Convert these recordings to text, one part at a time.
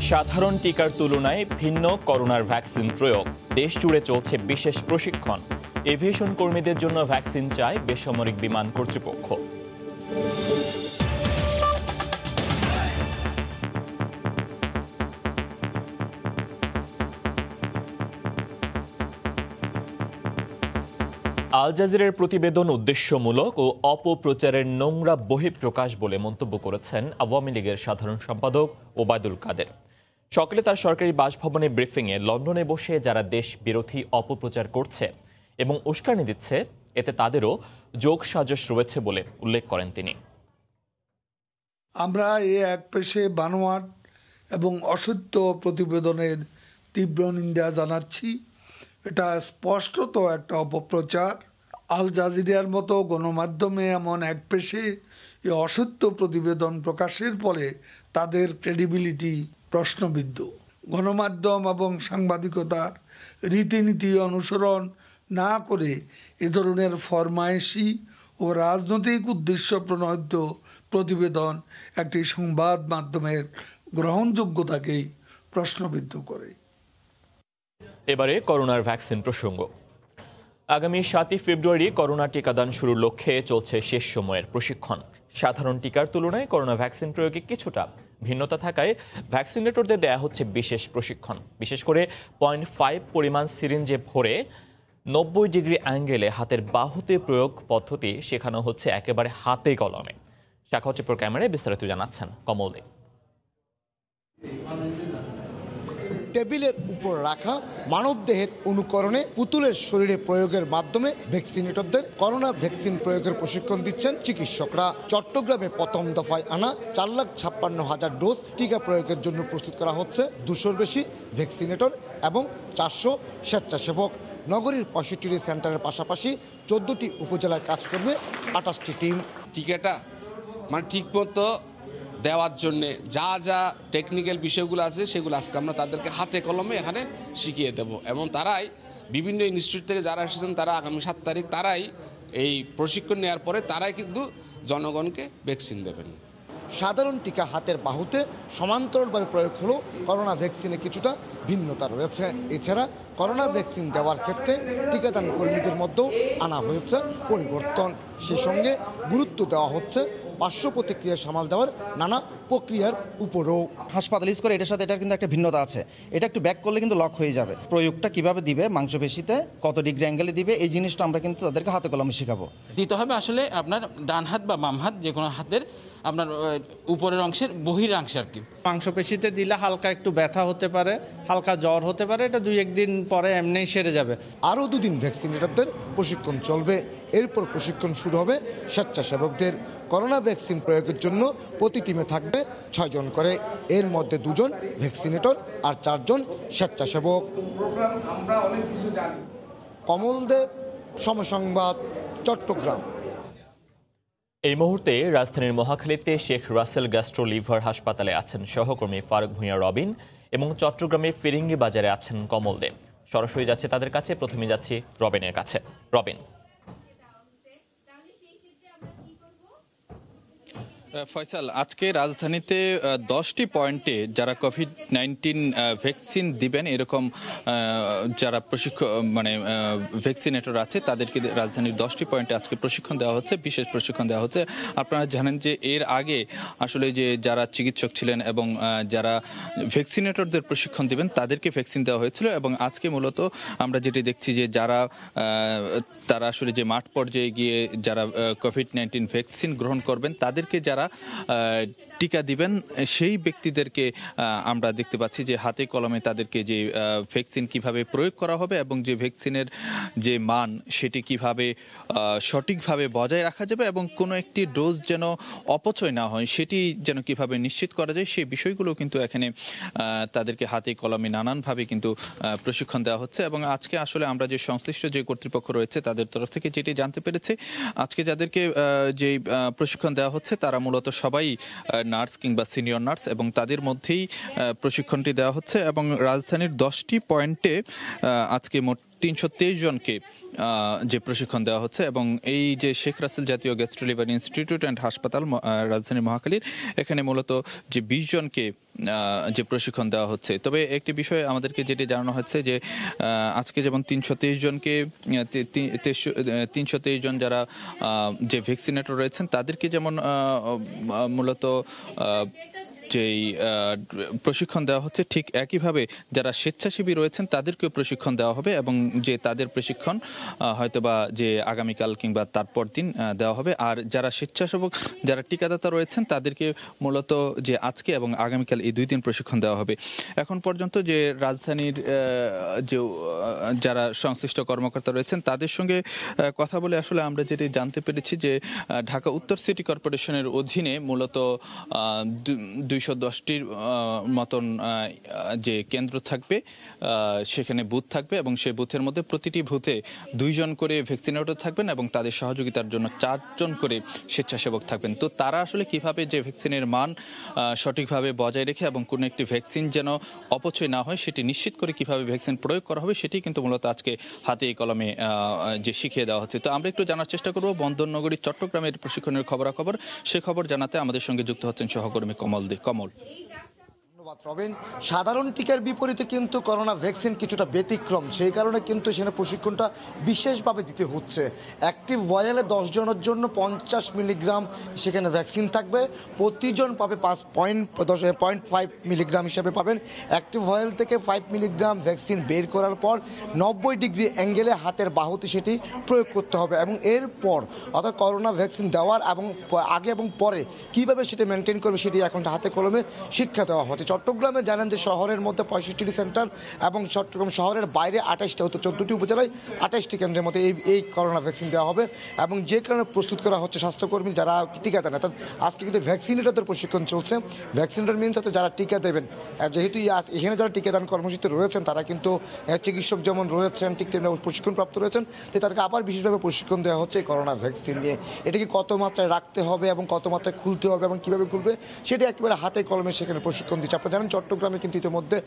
সাধারণ টিকার তুলনায় ভিন্ন করোনার ভ্যাকসিন প্রয়োগ, দেশ জুড়ে চলছে বিশেষ প্রশিক্ষণ। এভিয়েশন কর্মীদের জন্য ভ্যাকসিন চায় বেসামরিক বিমান কর্তৃপক্ষ। আল জাজিরার প্রতিবেদন উদ্দেশ্যমূলক ও অপপ্রচারের নোংরা বহিঃপ্রকাশ বলে মন্তব্য করেছেন আওয়ামী লীগের সাধারণ সম্পাদক ওবায়দুল কাদের। সকালে তার সরকারি বাসভবনে ব্রিফিংয়ে লন্ডনে বসে যারা দেশ বিরোধী অপপ্রচার করছে এবং উস্কানি দিচ্ছে, এতে তাদেরও যোগ সাজশ রয়েছে বলে উল্লেখ করেন তিনি। আমরা এই এক পেশে বানোয়াট এবং অসত্য প্রতিবেদনের তীব্র নিন্দা জানাচ্ছি। এটা স্পষ্টত একটা অপপ্রচার। আল জাজিরার মতো গণমাধ্যমে এমন এক পেশে এই অসত্য প্রতিবেদন প্রকাশের ফলে তাদের ক্রেডিবিলিটি প্রশ্নবিদ্ধ। গণমাধ্যম এবং সাংবাদিকতার রীতিনীতি অনুসরণ না করে এ ধরনের ফরমায়েশি ও রাজনৈতিক উদ্দেশ্য প্রণোদিত প্রতিবেদন একটি সংবাদ মাধ্যমের গ্রহণযোগ্যতাকেই প্রশ্নবিদ্ধ করে। এবারে করোনার ভ্যাকসিন প্রসঙ্গ। আগামী 7 ফেব্রুয়ারি করোনা টিকাদান শুরুর লক্ষ্যে চলছে শেষ সময়ের প্রশিক্ষণ। সাধারণ টিকার তুলনায় করোনা ভ্যাকসিন প্রয়োগে কিছুটা ভিন্নতা থাকায় ভ্যাকসিনেটরদের দেয়া হচ্ছে বিশেষ প্রশিক্ষণ। বিশেষ করে 0.5 পরিমাণ সিরিঞ্জে ভরে 90 ডিগ্রি অ্যাঙ্গেলে হাতের বাহুতে প্রয়োগ পদ্ধতি শেখানো হচ্ছে একেবারে হাতে কলমে। শাখা চিত্র ক্যামেরায় বিস্তারিত জানাচ্ছেন কমল দে। টেবিলের উপর রাখা মানবদেহের অনুকরণে পুতুলের শরীরে প্রয়োগের মাধ্যমে ভ্যাকসিনেটরদের করোনা ভ্যাকসিন প্রয়োগের প্রশিক্ষণ দিচ্ছেন চিকিৎসকরা। চট্টগ্রামে প্রথম দফায় আনা 4,56,000 ডোজ টিকা প্রয়োগের জন্য প্রস্তুত করা হচ্ছে 200-র বেশি ভ্যাকসিনেটর এবং 400 স্বেচ্ছাসেবক। নগরীর 65টি সেন্টারের পাশাপাশি 14টি উপজেলায় কাজ করবে 28টি টিম। টিকাটা ঠিকমতো দেওয়ার জন্যে যা যা টেকনিক্যাল বিষয়গুলো আছে সেগুলো আজকে আমরা তাদেরকে হাতে কলমে এখানে শিখিয়ে দেব এবং তারাই বিভিন্ন ইনস্টিটিউট থেকে যারা এসেছেন তারা আগামী 7 তারিখ তারাই এই প্রশিক্ষণ নেওয়ার পরে তারাই কিন্তু জনগণকে ভ্যাকসিন দেবেন। সাধারণ টিকা হাতের বাহুতে সমান্তরালভাবে প্রয়োগ হলেও করোনা ভ্যাকসিনে কিছুটা ভিন্নতা রয়েছে। এছাড়া করোনা ভ্যাকসিন দেওয়ার ক্ষেত্রে টিকাদান কর্মীদের মধ্যেও আনা হয়েছে পরিবর্তন। সে সঙ্গে গুরুত্ব দেওয়া হচ্ছে পার্শ্ব প্রতিক্রিয়া সামাল দেওয়ার নানা প্রক্রিয়ার উপরও। হাসপাতাল ইউজ করে এটার সাথে এটার কিন্তু একটা ভিন্নতা আছে। এটা একটু ব্যাক করলে কিন্তু লক হয়ে যাবে। প্রয়োগটা কিভাবে দিবে, মাংসপেশিতে কত ডিগ্রি অ্যাঙ্গেলে দিবে, এই জিনিসটা আমরা কিন্তু তাদেরকে হাতে কলমে শেখাবো। দিতে হবে আসলে আপনার ডান হাত বা বাম হাত যে কোনো হাতের আপনার উপরের অংশের বহিরাংশে আর কি। মাংসপেশিতে দিলে হালকা একটু ব্যথা হতে পারে, হালকা জ্বর হতে পারে, এটা 2-1 দিন পরে এমনিই সেরে যাবে। আরও 2 দিন ভ্যাকসিনেটরদের প্রশিক্ষণ চলবে। এরপর প্রশিক্ষণ শুরু হবে স্বেচ্ছাসেবকদের। করোনা ভ্যাকসিন প্রয়োগের জন্য প্রতি টিমে থাকবে 6 জন করে। এর মধ্যে 2 জন ভ্যাকসিনেটর আর 4 জন স্বেচ্ছাসেবক। কমল দে, সময় সংবাদ, চট্টগ্রাম। এই মুহূর্তে রাজধানীর মহাখালীতে শেখ রাসেল গ্যাস্ট্রো লিভার হাসপাতালে আছেন সহকর্মী ফারুক ভূঁইয়া রবিন এবং চট্টগ্রামের ফিরিঙ্গি বাজারে আছেন কমল দে। সরাসরি যাচ্ছে তাদের কাছে। প্রথমে যাচ্ছি রবিনের কাছে। রবিন, ফয়সাল, আজকে রাজধানীতে 10টি পয়েন্টে যারা কোভিড-19 ভ্যাকসিন দিবেন এরকম যারা ভ্যাকসিনেটর আছে তাদেরকে রাজধানীর 10টি পয়েন্টে আজকে প্রশিক্ষণ দেওয়া হচ্ছে, বিশেষ প্রশিক্ষণ দেওয়া হচ্ছে। আপনারা জানেন যে এর আগে আসলে যে যারা চিকিৎসক ছিলেন এবং যারা ভ্যাকসিনেটরদের প্রশিক্ষণ দিবেন তাদেরকে ভ্যাকসিন দেওয়া হয়েছিল এবং আজকে মূলত আমরা যেটি দেখছি যে তারা আসলে যে মাঠ পর্যায়ে গিয়ে যারা কোভিড-19 ভ্যাকসিন গ্রহণ করবেন তাদেরকে যারা টিকা দিবেন সেই ব্যক্তিদেরকে আমরা দেখতে পাচ্ছি যে হাতে কলমে তাদেরকে যে ভ্যাকসিন কিভাবে প্রয়োগ করা হবে এবং যে ভ্যাকসিনের যে মান সেটি কিভাবে সঠিকভাবে বজায় রাখা যাবে এবং কোনো একটি ডোজ যেন অপচয় না হয় সেটি যেন কিভাবে নিশ্চিত করা যায় সেই বিষয়গুলো কিন্তু এখানে তাদেরকে হাতে কলমে নানানভাবে কিন্তু প্রশিক্ষণ দেওয়া হচ্ছে। এবং আজকে আসলে আমরা যে সংশ্লিষ্ট যে কর্তৃপক্ষ রয়েছে তাদের তরফ থেকে যেটি জানতে পেরেছি, আজকে যাদেরকে যে প্রশিক্ষণ দেওয়া হচ্ছে তারা মূলত সবাই নার্স কিংবা সিনিয়র নার্স এবং তাদের মধ্যেই প্রশিক্ষণটি দেওয়া হচ্ছে এবং রাজধানীর 10টি পয়েন্টে আজকে মোট 323 জনকে যে প্রশিক্ষণ দেওয়া হচ্ছে এবং এই যে শেখ রাসেল জাতীয় গ্যাস্ট্রোলিভার ইনস্টিটিউট অ্যান্ড হাসপাতাল রাজধানীর মহাখালীর এখানে মূলত যে 20 জনকে যে প্রশিক্ষণ দেওয়া হচ্ছে। তবে একটি বিষয় আমাদেরকে যেটি জানানো হচ্ছে যে আজকে যেমন 323 জনকে 323 জন যারা যে ভ্যাকসিনেটর রয়েছেন তাদেরকে যেমন মূলত যেই প্রশিক্ষণ দেওয়া হচ্ছে, ঠিক একইভাবে যারা স্বেচ্ছাসেবী রয়েছেন তাদেরকেও প্রশিক্ষণ দেওয়া হবে এবং যে তাদের প্রশিক্ষণ হয়তোবা যে আগামীকাল কিংবা তারপর দিন দেওয়া হবে। আর যারা স্বেচ্ছাসেবক যারা টিকাদাতা রয়েছেন তাদেরকে মূলত যে আজকে এবং আগামীকাল এই 2 দিন প্রশিক্ষণ দেওয়া হবে। এখন পর্যন্ত যে রাজধানীর যে যারা সংশ্লিষ্ট কর্মকর্তা রয়েছেন তাদের সঙ্গে কথা বলে আসলে আমরা যেটি জানতে পেরেছি যে ঢাকা উত্তর সিটি কর্পোরেশনের অধীনে মূলত 210টির মতন যে কেন্দ্র থাকবে, সেখানে বুথ থাকবে এবং সেই বুথের মধ্যে প্রতিটি বুথে 2 জন করে ভ্যাকসিনেটর থাকবেন এবং তাদের সহযোগিতার জন্য 4 জন করে স্বেচ্ছাসেবক থাকবেন। তো তারা আসলে কিভাবে যে ভ্যাকসিনের মান সঠিকভাবে বজায় রেখে এবং কোনো একটি ভ্যাকসিন যেন অপচয় না হয় সেটি নিশ্চিত করে কিভাবে ভ্যাকসিন প্রয়োগ করা হবে সেটি কিন্তু মূলত আজকে হাতে কলমে যে শিখিয়ে দেওয়া হচ্ছে। তো আমরা একটু জানার চেষ্টা করব বন্দরনগরী চট্টগ্রামের প্রশিক্ষণের খবরাখবর। সে খবর জানাতে আমাদের সঙ্গে যুক্ত হচ্ছেন সহকর্মী কমল। ধন্যবাদ রবিন। সাধারণ টিকার বিপরীতে কিন্তু করোনা ভ্যাকসিন কিছুটা ব্যতিক্রম, সেই কারণে কিন্তু সেখানে প্রশিক্ষণটা বিশেষভাবে দিতে হচ্ছে। অ্যাক্টিভ ভয়েলে 10 জনের জন্য 50 মিলিগ্রাম সেখানে ভ্যাকসিন থাকবে, প্রতিজন পাবে 0.5 মিলিগ্রাম হিসাবে পাবেন। অ্যাক্টিভ ভয়েল থেকে 5 মিলিগ্রাম ভ্যাকসিন বের করার পর 90 ডিগ্রি অ্যাঙ্গেলে হাতের বাহুতে সেটি প্রয়োগ করতে হবে এবং এরপর অর্থাৎ করোনা ভ্যাকসিন দেওয়ার এবং আগে এবং পরে কীভাবে সেটি মেনটেন করবে সেটি এখন হাতে কলমে শিক্ষা দেওয়া হচ্ছে। চট্টগ্রামে জানেন যে শহরের মধ্যে 65টি সেন্টার এবং চট্টগ্রাম শহরের বাইরে 28টা হতো 14টি উপজেলায় 28টি কেন্দ্রের মধ্যে এই করোনা ভ্যাকসিন দেওয়া হবে এবং যে কারণে প্রস্তুত করা হচ্ছে স্বাস্থ্যকর্মী যারা টিকা দেন। অর্থাৎ আজকে কিন্তু ভ্যাকসিনেটরদের প্রশিক্ষণ চলছে। ভ্যাকসিনেটর মিনস হচ্ছে যারা টিকা দেবেন, যেহেতু এখানে যারা টিকাদান কর্মসূচিতে রয়েছেন তারা কিন্তু চিকিৎসক যেমন রয়েছেন ঠিক তেমনি প্রশিক্ষণপ্রাপ্ত রয়েছেন, তো তাদেরকে আবার বিশেষভাবে প্রশিক্ষণ দেওয়া হচ্ছে এই করোনা ভ্যাকসিন নিয়ে। এটাকে কত মাত্রায় রাখতে হবে এবং কত মাত্রায় খুলতে হবে এবং কীভাবে খুলবে সেটা একেবারে হাতে কলমে সেখানে প্রশিক্ষণ দিচ্ছে। আপনারা জানেন চট্টগ্রামে কিন্তু ইতিমধ্যে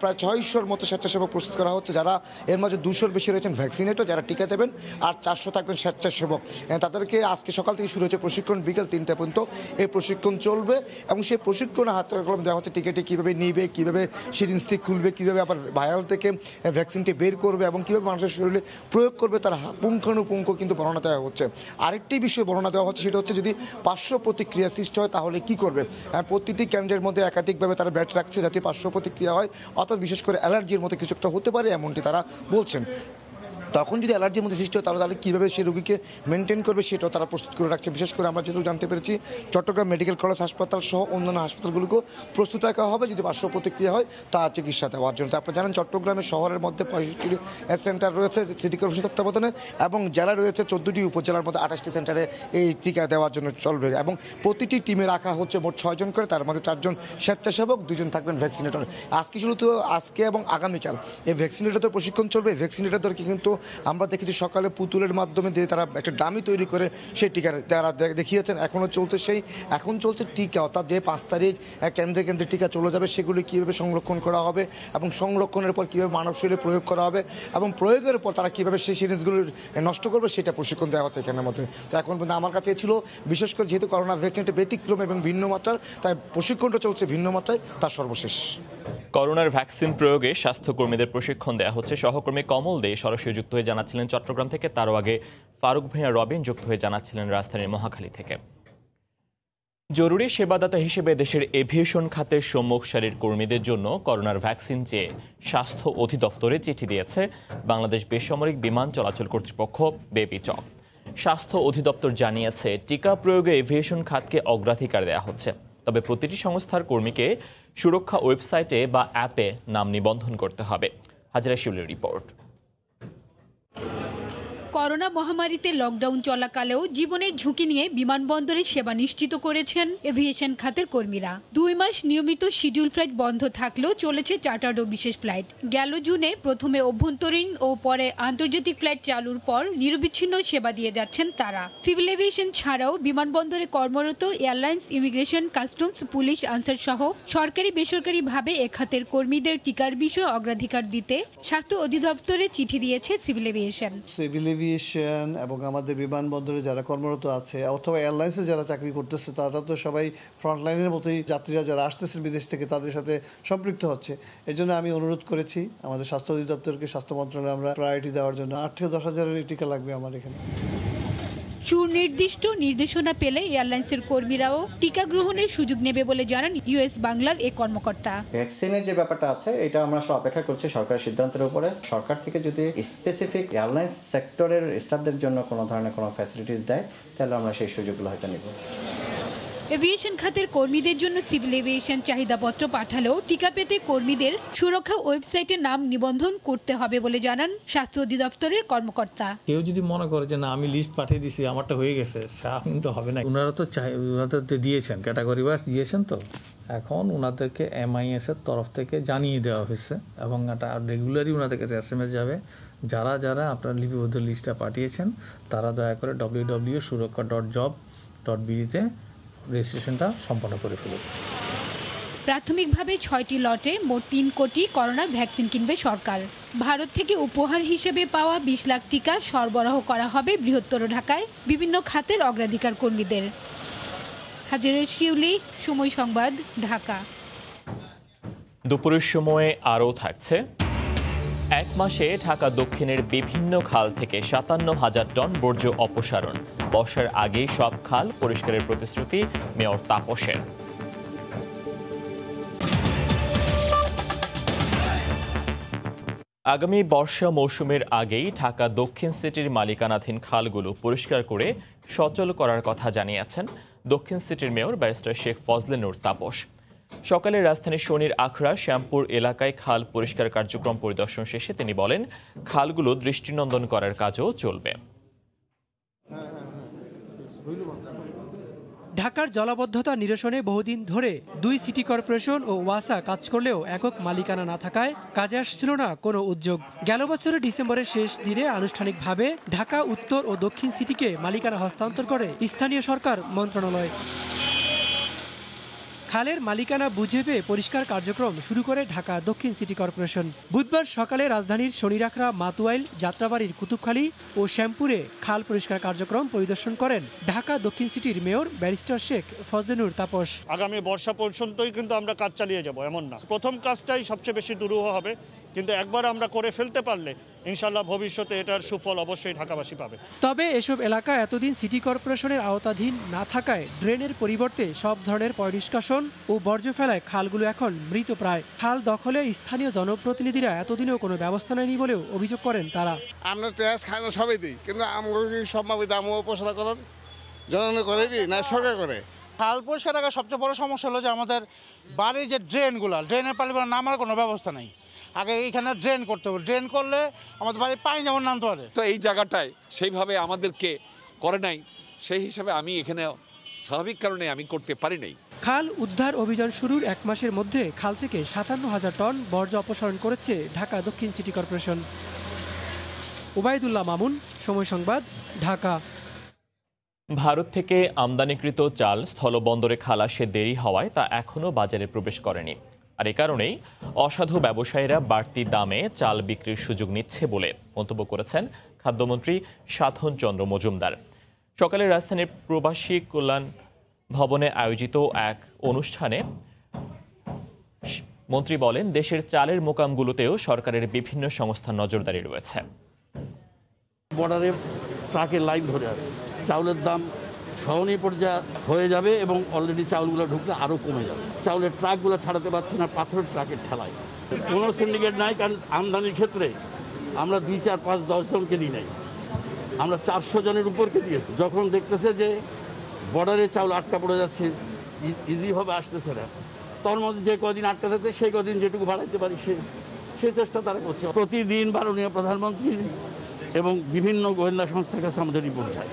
প্রায় 600-র মতো স্বেচ্ছাসেবক প্রস্তুত করা হচ্ছে, যারা এর মাঝে 200-র বেশি রয়েছেন ভ্যাকসিনেটর যারা টিকা দেবেন আর 400 থাকবেন স্বেচ্ছাসেবক। তাদেরকে আজকে সকাল থেকে শুরু হচ্ছে প্রশিক্ষণ, বিকেল 3টা পর্যন্ত এই প্রশিক্ষণ চলবে এবং সেই প্রশিক্ষণে হাতে কলম দেওয়া হচ্ছে টিকেটে কীভাবে নিবে, কীভাবে সিরিঞ্জ স্টিক খুলবে, কীভাবে আবার ভায়াল থেকে ভ্যাকসিনটি বের করবে এবং কীভাবে মানুষের শরীরে প্রয়োগ করবে তার পুঙ্খানুপুঙ্খ কিন্তু বর্ণনা দেওয়া হচ্ছে। আরেকটি বিষয় বর্ণনা দেওয়া হচ্ছে সেটা হচ্ছে যদি পার্শ্ব প্রতিক্রিয়া সৃষ্টি হয় তাহলে কি করবে। প্রতিটি কেন্দ্রের মধ্যে একাধিকভাবে তারা ব্যাট রাখছে যাতে পার্শ্ব প্রতিক্রিয়া হয়, অর্থাৎ বিশেষ করে অ্যালার্জির মতো কিছু একটা হতে পারে এমনটি তারা বলছেন। তখন যদি অ্যালার্জির মধ্যে সৃষ্টি হয় তাহলে কীভাবে সেই রোগীকে মেনটেন করবে সেটাও তারা প্রস্তুত করে রাখছে। বিশেষ করে আমরা যেহেতু জানতে পেরেছি চট্টগ্রাম মেডিকেল কলেজ হাসপাতাল সহ অন্যান্য হাসপাতালগুলোকেও প্রস্তুত রাখা হবে যদি পার্শ্ব প্রতিক্রিয়া হয় তা চিকিৎসা দেওয়ার জন্য। আপনারা জানেন চট্টগ্রামের শহরের মধ্যে 65টি সেন্টার রয়েছে সিটি কর্পোরেশন তত্ত্বাবধানে এবং জেলা রয়েছে 14টি উপজেলার মধ্যে 28টি সেন্টারে এই টিকা দেওয়ার জন্য চলবে এবং প্রতিটি টিমে রাখা হচ্ছে মোট 6 জন করে, তার মধ্যে 4 জন স্বেচ্ছাসেবক, 2 জন থাকবেন ভ্যাকসিনেটর। আজকে এবং আগামীকাল এই ভ্যাকসিনেটরদের প্রশিক্ষণ চলবে। ভ্যাকসিনেটরদেরকে কিন্তু আমরা দেখেছি সকালে পুতুলের মাধ্যমে দিয়ে তারা একটা ডামি তৈরি করে সেই টিকা তারা দেখিয়েছেন। এখন চলছে টিকা, অর্থাৎ যে 5 তারিখ কেন্দ্রে কেন্দ্রে টিকা চলে যাবে সেগুলি কীভাবে সংরক্ষণ করা হবে এবং সংরক্ষণের পর কীভাবে মানব শরীরে প্রয়োগ করা হবে এবং প্রয়োগের পর তারা কীভাবে সেই সিরিঞ্জগুলো নষ্ট করবে সেটা প্রশিক্ষণ দেওয়া হচ্ছে এখানের মধ্যে। তো এখন পর্যন্ত আমার কাছে ছিল বিশেষ করে যেহেতু করোনা ভ্যাকসিনটা ব্যতিক্রম এবং ভিন্ন মাত্রার, তাই প্রশিক্ষণটা চলছে ভিন্ন মাত্রায়, তার সর্বশেষ। করোনার ভ্যাকসিন প্রয়োগে স্বাস্থ্যকর্মীদের প্রশিক্ষণ দেওয়া হচ্ছে। সহকর্মী কমল দে সরাসরি যুক্ত হয়ে জানাচ্ছিলেন চট্টগ্রাম থেকে, তারও আগে ফারুক ভাইয়া রবিন যুক্ত হয়ে জানাচ্ছিলেন রাজধানীর মহাখালী থেকে। জরুরি সেবাদাতা হিসেবে দেশের এভিয়েশন খাতের সম্মুখ সারির কর্মীদের জন্য করোনার ভ্যাকসিন চেয়ে স্বাস্থ্য অধিদপ্তরে চিঠি দিয়েছে বাংলাদেশ বেসামরিক বিমান চলাচল কর্তৃপক্ষ বেবিচক। স্বাস্থ্য অধিদপ্তর জানিয়েছে টিকা প্রয়োগে এভিয়েশন খাতকে অগ্রাধিকার দেওয়া হচ্ছে, তবে প্রতিটি সংস্থার কর্মীকে সুরক্ষা ওয়েবসাইটে বা অ্যাপে নাম নিবন্ধন করতে হবে। হাজরা শিউলের রিপোর্ট। করোনা মহামারীতে লকডাউন চলাকালেও জীবনের ঝুঁকি নিয়ে বিমানবন্দরের সেবা নিশ্চিত করেছেন এভিয়েশন খাতের কর্মীরা। 2 মাস নিয়মিত শিডিউল ফ্লাইট বন্ধ থাকলেও চলেছে চার্টার্ড ও বিশেষ ফ্লাইট। গেল জুনে প্রথমে অভ্যন্তরীণ ও পরে আন্তর্জাতিক ফ্লাইট চালুর পর নিরবিচ্ছিন্ন সেবা দিয়ে যাচ্ছেন তারা। সিভিল এভিয়েশন ছাড়াও বিমানবন্দরে কর্মরত airlines, immigration, customs, police, answer সহ সরকারি বেসরকারিভাবে এ খাতের কর্মীদের টিকার বিষয়ে অগ্রাধিকার দিতে স্বাস্থ্য অধিদপ্তরে চিঠি দিয়েছে সিভিল এভিয়েশন। সিভিল এভিয়েশন এবং আমাদের বিমানবন্দরে যারা কর্মরত আছে অথবা এয়ারলাইন্সে যারা চাকরি করতেছে তারা তো সবাই ফ্রন্টলাইনের মতোই যাত্রীরা যারা আসতেছে বিদেশ থেকে তাদের সাথে সম্পৃক্ত হচ্ছে। এই জন্য আমি অনুরোধ করেছি আমাদের স্বাস্থ্য অধিদপ্তরকে, স্বাস্থ্য মন্ত্রণালয়ে আমরা প্রায়োরিটি দেওয়ার জন্য 8 থেকে 10 হাজারের টিকা লাগবে আমার এখানে। সুনির্দিষ্ট নির্দেশনা পেলে এয়ারলাইন্সের কর্মীরাও টিকা গ্রহণের সুযোগ নেবে বলে জানান ইউএস বাংলার এই কর্মকর্তা। ভ্যাকসিনের যে ব্যাপারটা আছে এটা আমরা আসলে অপেক্ষা করছি সরকারের সিদ্ধান্তের উপরে। সরকার থেকে যদি স্পেসিফিক এয়ারলাইন্স সেক্টরের স্টাফদের জন্য কোনো ধরনের কোনো ফ্যাসিলিটিস দেয় তাহলে আমরা সেই সুযোগগুলো হয়তো নিব। এভিয়েশন খাতের কর্মীদের জন্য সিভিল এভিয়েশন চাহিদাপত্র পাঠালেও টিকা পেতে কর্মীদের সুরক্ষা ওয়েবসাইটে নাম নিবন্ধন করতে হবে বলে জানান স্বাস্থ্য অধিদপ্তরের কর্মকর্তা। কেউ যদি মনে করে যে না আমি লিস্ট পাঠিয়ে দিছি আমারটা হয়ে গেছে, সেটা কিন্তু হবে না। ওনারা তো দিয়েছেন, ক্যাটাগরি ওয়াইজ দিয়েছেন, তো এখন ওনাদেরকে MIS এর তরফ থেকে জানিয়ে দেওয়া হয়েছে এবং এটা রেগুলারই ওনাদের কাছে SMS যাবে। যারা যারা আপনার লিপিবদ্ধ লিস্টটা পাঠিয়েছেন তারা দয়া করে www.surakha.job.bd-তে রেজিস্ট্রেশনটা সম্পন্ন করে ফেলুন। প্রাথমিকভাবে 6টি লটে মোট 3 কোটি করোনা ভ্যাকসিন কিনবে সরকার। ভারত থেকে উপহার হিসেবে পাওয়া 20 লাখ টিকা সরবরাহ করা হবে বৃহত্তর ঢাকায় বিভিন্ন খাতের অগ্রাধিকার কর্মীদের। হাজিরা শিউলি, সময় সংবাদ, ঢাকা। দুপুরের সময়ে আরও থাকছে, 1 মাসে ঢাকা দক্ষিণের বিভিন্ন খাল থেকে 57,000 টন বর্জ্য অপসারণ। বর্ষার আগেই সব খাল পরিষ্কারের প্রতিশ্রুতি মেয়র তাপসের। আগামী বর্ষা মৌসুমের আগেই ঢাকা দক্ষিণ সিটির মালিকানাধীন খালগুলো পরিষ্কার করে সচল করার কথা জানিয়েছেন দক্ষিণ সিটির মেয়র ব্যারিস্টার শেখ ফজলে নূর তাপস। সকালে রাজধানীর শনির আখড়া শ্যামপুর এলাকায় খাল পরিষ্কার কার্যক্রম পরিদর্শন শেষে তিনি বলেন, খালগুলো দৃষ্টিনন্দন করার কাজও চলবে। ঢাকার জলাবদ্ধতা নিরসনে বহুদিন ধরে 2 সিটি কর্পোরেশন ও ওয়াসা কাজ করলেও একক মালিকানা না থাকায় কাজে আসছিল না কোনো উদ্যোগ। গেল বছরের ডিসেম্বরের শেষ দিনে আনুষ্ঠানিকভাবে ঢাকা উত্তর ও দক্ষিণ সিটিকে মালিকানা হস্তান্তর করে স্থানীয় সরকার মন্ত্রণালয়। খালের মালিকানা বুঝে পেয়ে পরিষ্কার কার্যক্রম শুরু করে ঢাকা দক্ষিণ সিটি কর্পোরেশন। বুধবার সকালে রাজধানীর শনিরাখড়া, মাতুয়াইল, যাত্রাবাড়ির কুতুবখালী ও শ্যামপুরে খাল পরিষ্কার কার্যক্রম পরিদর্শন করেন ঢাকা দক্ষিণ সিটির মেয়র ব্যারিস্টার শেখ ফজলে নূর তাপস। আগামী বর্ষা পর্যন্তই কিন্তু আমরা কাজ চালিয়ে যাব এমন না, প্রথম কাজটাই সবচেয়ে বেশি দুরূহ হবে, কিন্তু একবার আমরা করে ফেলতে পারলে ইনশাল্লাহ ভবিষ্যতে এটার সুফল অবশ্যই ঢাকাবাসী পাবে। তবে এসব এলাকা এতদিন সিটি কর্পোরেশনের আওতাধীন না থাকায় ড্রেনের পরিবর্তে সব ধরনের পয়ঃনিষ্কাশন ও বর্জ্য ফেলায় খালগুলো এখন মৃতপ্রায়। খাল দখলে স্থানীয় জনপ্রতিনিধিরা এতদিনেও কোনো ব্যবস্থা নেয়নি বলেও অভিযোগ করেন তারা। আমরা ট্যাক্স খাই না সবাই দিই, কিন্তু আমাকে সব দাম উপসনা করেন জনগণ করে কি না সরকার করে। খাল পরিষ্কার রাখার সবচেয়ে বড় সমস্যা হলো যে আমাদের বাড়ির যে ড্রেনের পানিগুলো নামার কোনো ব্যবস্থা নেই। আগে এইখানে ড্রেন করতে হবে, ড্রেন করলে আমাদের বাড়ির পানি যেমন নামতে পারে। তো এই জায়গাটায় সেইভাবে আমাদেরকে করে নাই, সেই হিসাবে আমি এখানে স্বাভাবিক কারণে আমি করতে পারি নাই। খাল উদ্ধার অভিযান শুরুর 1 মাসের মধ্যে খাল থেকে 57,000 টন বর্জ্য অপসারণ করেছে ঢাকা দক্ষিণ সিটি কর্পোরেশন। ওবায়দুল্লাহ মামুন, সময় সংবাদ, ঢাকা। ভারত থেকে আমদানিকৃত চাল স্থলবন্দরে খালাসে দেরি হওয়ায় তা এখনও বাজারে প্রবেশ করেনি। আর এ কারণেই অসাধু ব্যবসায়ীরা বাড়তি দামে চাল বিক্রির সুযোগ নিচ্ছে বলে মন্তব্য করেছেন খাদ্যমন্ত্রী সাধন চন্দ্র মজুমদার। সকালে রাজধানীর প্রবাসী কল্যাণ ভবনে আয়োজিত এক অনুষ্ঠানে মন্ত্রী বলেন, দেশের চালের মোকামগুলোতেও সরকারের বিভিন্ন সংস্থার নজরদারি রয়েছে। বর্ডারে ট্রাকের লাইন ধরে আছে, চাউলের দাম সহনীয় পর্যায়ে হয়ে যাবে এবং অলরেডি চাউলগুলো ঢুকলে আরও কমে যাবে। চাউলের ট্রাকগুলো ছাড়াতে পারছি না পাথরের ট্রাকের ঠেলায়। কোনো সিন্ডিকেট নাই, কারণ আমদানির ক্ষেত্রে আমরা 2, 4, 5, 10 জনকে দিই নাই, আমরা 400 জনের উপরকে দিয়েছি। যখন দেখতেছে যে বর্ডারে চাউল আটকা পড়ে যাচ্ছে, ইজিভাবে আসতেছে না, তোর মধ্যে যে কদিন আটকা থাকছে সেই কদিন যেটুকু বাড়াইতে পারি সেই চেষ্টা তারা করছে। প্রতিদিন মাননীয় প্রধানমন্ত্রী এবং বিভিন্ন গোয়েন্দা সংস্থার কাছে আমাদের রিপোর্ট যায়।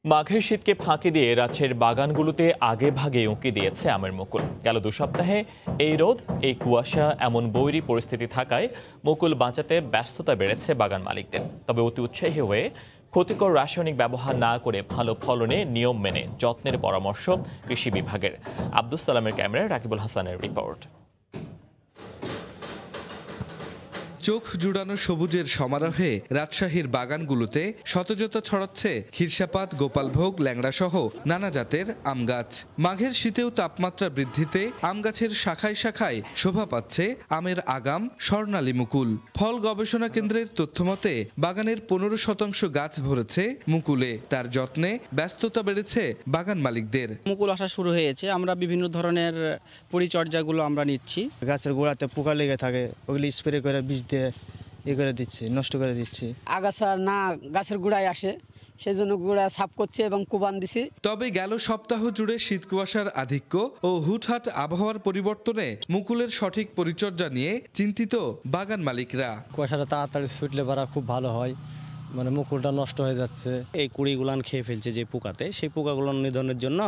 মাঘের শীতকে ফাঁকি দিয়ে রাজশাহীর বাগানগুলোতে আগে ভাগে উঁকি দিয়েছে আমের মুকুল। গেল 2 সপ্তাহে এই রোদ, এই কুয়াশা, এমন বৈরী পরিস্থিতি থাকায় মুকুল বাঁচাতে ব্যস্ততা বেড়েছে বাগান মালিকদের। তবে অতি উৎসাহী হয়ে ক্ষতিকর রাসায়নিক ব্যবহার না করে ভালো ফলনে নিয়ম মেনে যত্নের পরামর্শ কৃষি বিভাগের। আব্দুস সালামের ক্যামেরায় রাকিবুল হাসানের রিপোর্ট। চোখ জুড়ানো সবুজের সমারোহে রাজশাহীর বাগানগুলোতে সতেজতা ছড়াচ্ছে ক্ষীরসাপাত, গোপালভোগ, ল্যাংড়া সহ নানা জাতের আম গাছ। মাঘের শীতেও তাপমাত্রা বৃদ্ধিতে আম গাছের শাখায় শাখায় শোভা পাচ্ছে আমের আগাম, স্বর্ণালী মুকুল। ফল গবেষণা কেন্দ্রের তথ্যমতে বাগানের 15% গাছ ভরেছে মুকুলে। তার যত্নে ব্যস্ততা বেড়েছে বাগান মালিকদের। মুকুল আসা শুরু হয়েছে, আমরা বিভিন্ন ধরনের পরিচর্যাগুলো আমরা নিচ্ছি। গাছের গোড়াতে পোকা লেগে থাকে, ওগুলি স্প্রে করে বীজ দিয়ে করে দিচ্ছি, নষ্ট করে দিচ্ছি। আগাছা না গাছের গোড়ায় আসে, সেই জন্য গোড়া সাফ করছে এবং কুবান দিছি। তবে গেল সপ্তাহ জুড়ে শীত কুয়াশার আধিক্য ও হুটহাট আবহাওয়ার পরিবর্তনে মুকুলের সঠিক পরিচর্যা নিয়ে চিন্তিত বাগান মালিকরা। কুয়াশাটা তাড়াতাড়ি ছুটলে পারা খুব ভালো হয়, মানে মুকুলটা নষ্ট হয়ে যাচ্ছে। এই কুড়িগুলান খেয়ে ফেলছে যে পোকাতে, সেই পোকাগুলো নিধনের জন্য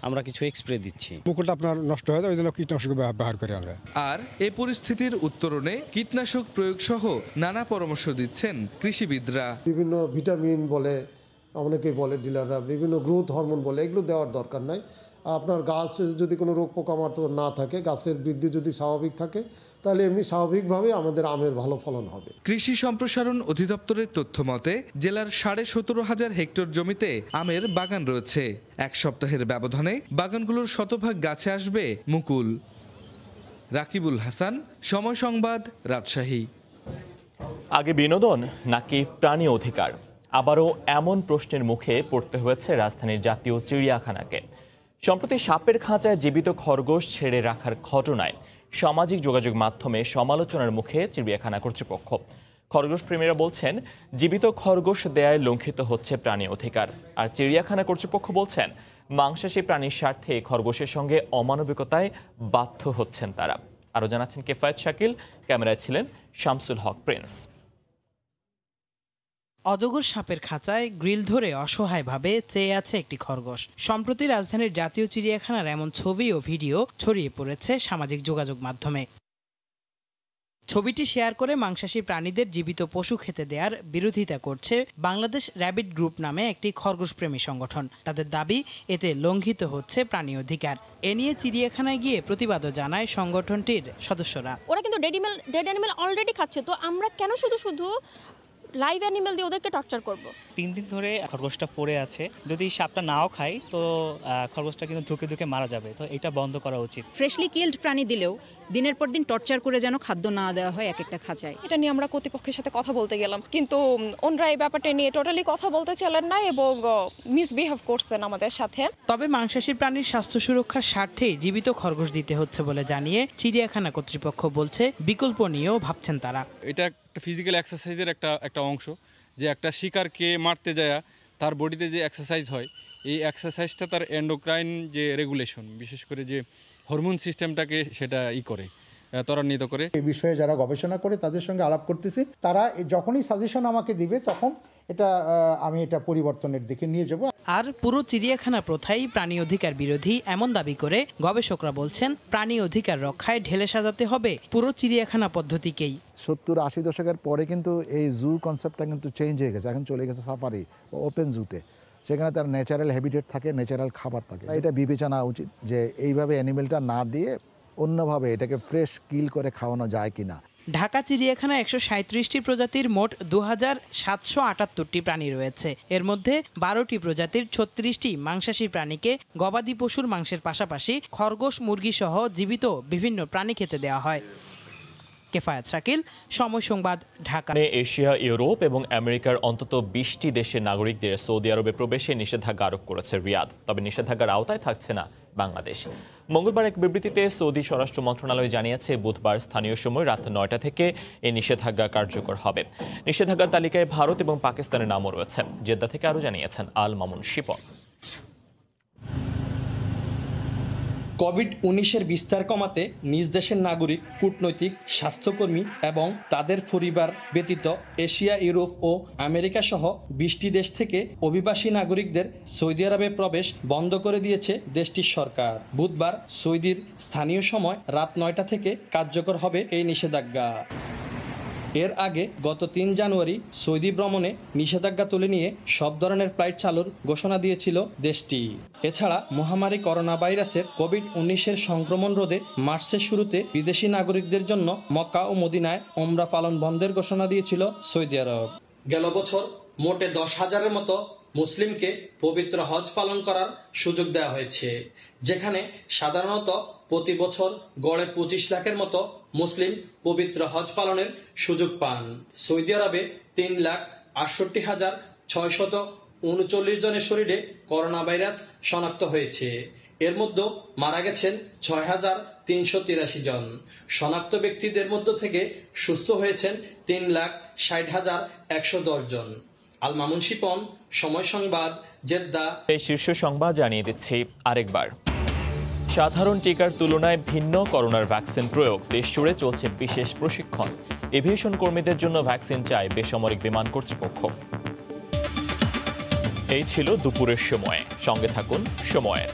আমরা কিছু স্প্রে দিচ্ছি। মুকুলটা আপনার নষ্ট হয়ে যায়, ওই জন্য কীটনাশক ব্যবহার করি আমরা। আর এই পরিস্থিতির উত্তরণে কীটনাশক প্রয়োগ সহ নানা পরামর্শ দিচ্ছেন কৃষিবিদরা। বিভিন্ন ভিটামিন বলে, অনেকেই বলে ডিলাররা, বিভিন্ন গ্রোথ হরমোন বলে, এগুলো দেওয়ার দরকার নাই। আপনার গাছে যদি কোনো রোগ পোকামাকড় না থাকে, গাছের বৃদ্ধি যদি স্বাভাবিক থাকে, তাহলে এমনি স্বাভাবিকভাবে আমাদের আমের ভালো ফলন হবে। কৃষি সম্প্রসারণ অধিদপ্তরের তথ্য মতে জেলার 17,500 হেক্টর জমিতে আমের বাগান রয়েছে। 1 সপ্তাহের ব্যবধানে বাগানগুলোর শতভাগ গাছে আসবে মুকুল। রাকিবুল হাসান, সময় সংবাদ, রাজশাহী। আগে বিনোদন নাকি প্রাণী অধিকার? আবারও এমন প্রশ্নের মুখে পড়তে হয়েছে রাজধানীর জাতীয় চিড়িয়াখানাকে। সম্প্রতি সাপের খাঁচায় জীবিত খরগোশ ছেড়ে রাখার ঘটনায় সামাজিক যোগাযোগ মাধ্যমে সমালোচনার মুখে চিড়িয়াখানা কর্তৃপক্ষ। খরগোশ প্রেমীরা বলছেন জীবিত খরগোশ দেয়ায় লঙ্ঘিত হচ্ছে প্রাণী অধিকার। আর চিড়িয়াখানা কর্তৃপক্ষ বলছেন মাংসাশী প্রাণীর স্বার্থে খরগোশের সঙ্গে অমানবিকতায় বাধ্য হচ্ছেন তারা। আরও জানাচ্ছেন কেফায়েত শাকিল, ক্যামেরায় ছিলেন শামসুল হক প্রিন্স। অজগর সাপের খাঁচায় গ্রিল ধরে অসহায়ভাবে চেয়ে আছে একটি খরগোশ। সম্প্রতি রাজধানীর জাতীয় চিড়িয়াখানার এমন ছবি ও ভিডিও ছড়িয়ে পড়েছে সামাজিক যোগাযোগ মাধ্যমে। ছবিটি শেয়ার করে মাংসাশী প্রাণীদের জীবিত পশু খেতে দেওয়ার বিরোধিতা করছে বাংলাদেশ র্যাবিট গ্রুপ নামে একটি খরগোশ প্রেমী সংগঠন। তাদের দাবি এতে লঙ্ঘিত হচ্ছে প্রাণী অধিকার। এ নিয়ে চিড়িয়াখানায় গিয়ে প্রতিবাদও জানায় সংগঠনটির সদস্যরা। ওরা কিন্তু ডেড অ্যানিমেল অলরেডি খাচ্ছে, তো আমরা কেন শুধু লাইভ অ্যানিমেল দিয়ে ওদেরকে টর্চার করব? 3 দিন ধরে খরগোশটা পড়ে আছে, যদি সাপটা নাও খায় তো খরগোশটা কিন্তু ধুকে ধুকে মারা যাবে। তো এটা বন্ধ করা উচিত। ফ্রেশলি কিল্ড প্রাণী দিলেও দিনের পর দিন টর্চার করে যেন খাদ্য না দেওয়া হয় এক একটা খাঁচায়। এটা নিয়ে আমরা কর্তৃপক্ষের সাথে কথা বলতে গেলাম, কিন্তু ওনরা এই ব্যাপারটা নিয়ে টোটালি কথা বলতে চাইলেন না এবং মিসবিহেভ করছেন আমাদের সাথে। তবে মাংসাশী প্রাণীর স্বাস্থ্য সুরক্ষার স্বার্থে জীবিত খরগোশ দিতে হচ্ছে বলে জানিয়ে চিড়িয়াখানা কর্তৃপক্ষ বলছে বিকল্প নিয়েও ভাবছেন তারা। এটা একটা ফিজিক্যাল এক্সারসাইজের একটা অংশ, যে একটা শিকারকে মারতে যায় তার বডিতে যে এক্সারসাইজ হয়, এই এক্সারসাইজটা তার এন্ডোক্রাইন যে রেগুলেশন, বিশেষ করে যে হরমোন সিস্টেমটাকে সেটা করে ত্বরান্বিত করে। এই বিষয়ে যারা গবেষণা করে তাদের সঙ্গে আলাপ করতেছি, তারা যখনই সাজেশন আমাকে দিবে তখন আমি এটা পরিবর্তনের দিকে নিয়ে যাব। আর পুরো চিড়িয়াখানা প্রথাই প্রাণী অধিকার বিরোধী এমন দাবি করে গবেষকরা বলছেন প্রাণী অধিকার রক্ষায় ঢেলে সাজাতে হবে পুরো চিড়িয়াখানা পদ্ধতিকেই। 70-80 দশকের পরে কিন্তু এই জু কনসেপ্টটা কিন্তু চেঞ্জ হয়ে গেছে, এখন চলে গেছে সাফারি ওপেন জুতে। সেখানে তার ন্যাচারাল হ্যাবিটেট থাকে, ন্যাচারাল খাবার থাকে। এটা বিবেচনা উচিত যে এইভাবে অ্যানিমেলটা না দিয়ে অন্যভাবে এটাকে ফ্রেশ কিল করে খাওয়ানো যায় কিনা। ঢাকা চিড়িয়াখানায় 137টি প্রজাতির মোট 2778টি প্রাণী রয়েছে। এর মধ্যে 12টি প্রজাতির 36টি মাংসাশী প্রাণীকে গবাদি পশুর মাংসের পাশাপাশি খরগোশ, মুরগি সহ জীবিত বিভিন্ন প্রাণী খেতে দেওয়া হয়। কেফায়েত শাকিল, সময় সংবাদ, ঢাকা। এশিয়া, ইউরোপ এবং আমেরিকার অন্তত 20টি দেশের নাগরিকদের সৌদি আরবে প্রবেশে নিষেধাজ্ঞা আরোপ করেছে রিয়াদ। তবে নিষেধাজ্ঞার আওতায় থাকছে না বাংলাদেশ। মঙ্গলবার এক বিবৃতিতে সৌদি স্বরাষ্ট্র মন্ত্রণালয় জানিয়েছে বুধবার স্থানীয় সময় রাত 9টা থেকে এই নিষেধাজ্ঞা কার্যকর হবে। নিষেধাজ্ঞার তালিকায় ভারত এবং পাকিস্তানের নামও রয়েছে। জেদ্দা থেকে আরও জানিয়েছেন আল মামুন শিপন। কোভিড-19 বিস্তার কমাতে নিজ দেশের নাগরিক, কূটনৈতিক, স্বাস্থ্যকর্মী এবং তাদের পরিবার ব্যতীত এশিয়া, ইউরোপ ও আমেরিকা সহ 20টি দেশ থেকে অভিবাসী নাগরিকদের সৌদি আরবে প্রবেশ বন্ধ করে দিয়েছে দেশটির সরকার। বুধবার সৌদির স্থানীয় সময় রাত 9টা থেকে কার্যকর হবে এই নিষেধাজ্ঞা। এর আগে গত 3 জানুয়ারি সৌদি ভ্রমণে নিষেধাজ্ঞা তুলে নিয়ে সব ধরনের ফ্লাইট চালুর ঘোষণা দিয়েছিল দেশটি। এছাড়া মহামারী করোনা ভাইরাসের কোভিড-19 সংক্রমণ রোধে মার্চের শুরুতে বিদেশি নাগরিকদের জন্য মক্কা ও মদিনায় ওমরা পালন বন্ধের ঘোষণা দিয়েছিল সৌদি আরব। গেল বছর মোটে 10,000-এর মতো মুসলিমকে পবিত্র হজ পালন করার সুযোগ দেওয়া হয়েছে, যেখানে সাধারণত প্রতি বছর গড়ে 25 লাখের মতো মুসলিম পবিত্র হজ পালনের সুযোগ পান। সৌদি আরবে 3,68,639 জনের শরীরে করোনা ভাইরাস শনাক্ত হয়েছে। এর মধ্যে মারা গেছেন 6,383 জন। শনাক্ত ব্যক্তিদের মধ্য থেকে সুস্থ হয়েছেন 3,60,110 জন। আল মামুন শিপন, সময় সংবাদ, জেদ্দা। এই শীর্ষ সংবাদ জানিয়ে দিচ্ছি আরেকবার। সাধারণ টিকার তুলনায় ভিন্ন করোনার ভ্যাকসিন প্রয়োগ, দেশ জুড়ে চলছে বিশেষ প্রশিক্ষণ। এভিয়েশন কর্মীদের জন্য ভ্যাকসিন চায় বেসামরিক বিমান কর্তৃপক্ষ। এই ছিল দুপুরের সময়। সঙ্গে থাকুন সময়ের।